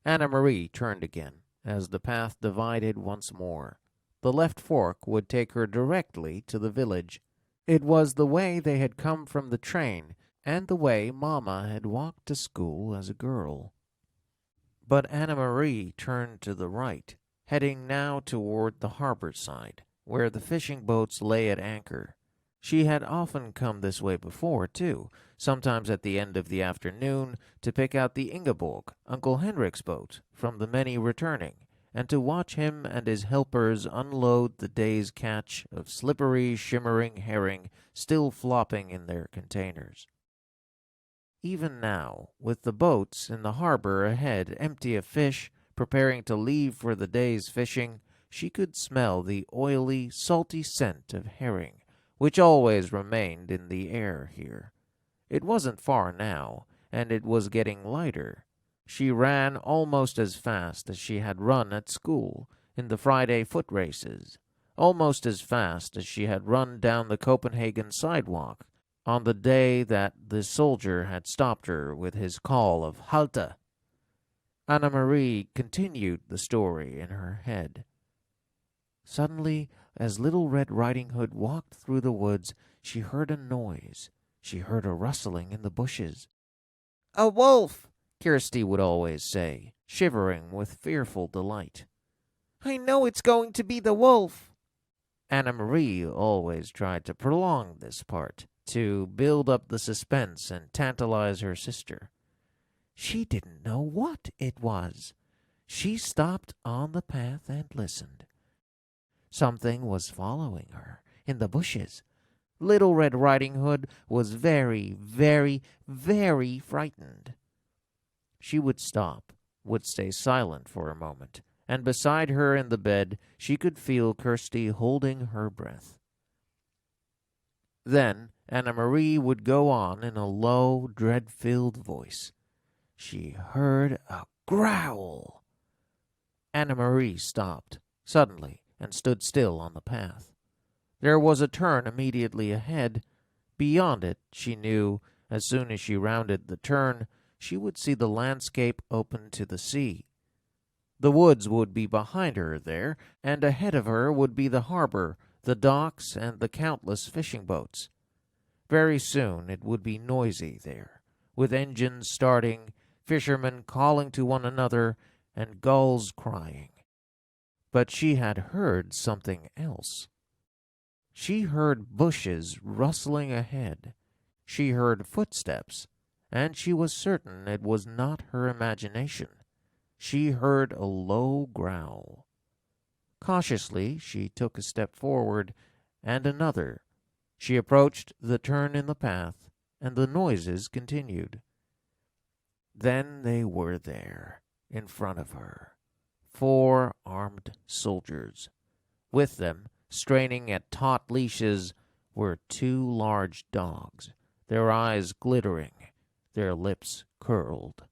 Annemarie turned again, as the path divided once more. The left fork would take her directly to the village. It was the way they had come from the train, and the way Mamma had walked to school as a girl. But Annemarie turned to the right, heading now toward the harbor side, where the fishing boats lay at anchor. She had often come this way before, too, sometimes at the end of the afternoon, to pick out the Ingeborg, Uncle Henrik's boat, from the many returning, and to watch him and his helpers unload the day's catch of slippery, shimmering herring still flopping in their containers. Even now, with the boats in the harbor ahead empty of fish, preparing to leave for the day's fishing, she could smell the oily, salty scent of herring, which always remained in the air here. It wasn't far now, and it was getting lighter. She ran almost as fast as she had run at school, in the Friday foot races, almost as fast as she had run down the Copenhagen sidewalk on the day that the soldier had stopped her with his call of Halte. Annemarie continued the story in her head. Suddenly, as Little Red Riding Hood walked through the woods, she heard a noise. She heard a rustling in the bushes. "A wolf!" Kirsty would always say, shivering with fearful delight. "I know it's going to be the wolf." Annemarie always tried to prolong this part, to build up the suspense and tantalize her sister. She didn't know what it was. She stopped on the path and listened. Something was following her in the bushes. Little Red Riding Hood was very, very, very frightened. She would stop, would stay silent for a moment, and beside her in the bed she could feel Kirsty holding her breath. Then Annemarie would go on in a low, dread-filled voice. She heard a growl. Annemarie stopped suddenly and stood still on the path. There was a turn immediately ahead. Beyond it, she knew, as soon as she rounded the turn, she would see the landscape open to the sea. The woods would be behind her there, and ahead of her would be the harbor, the docks, and the countless fishing boats. Very soon it would be noisy there, with engines starting, fishermen calling to one another, and gulls crying. But she had heard something else. She heard bushes rustling ahead. She heard footsteps, and she was certain it was not her imagination. She heard a low growl. Cautiously she took a step forward, and another. She approached the turn in the path, and the noises continued. Then they were there, in front of her, 4 armed soldiers. With them, straining at taut leashes, were 2 large dogs, their eyes glittering, their lips curled.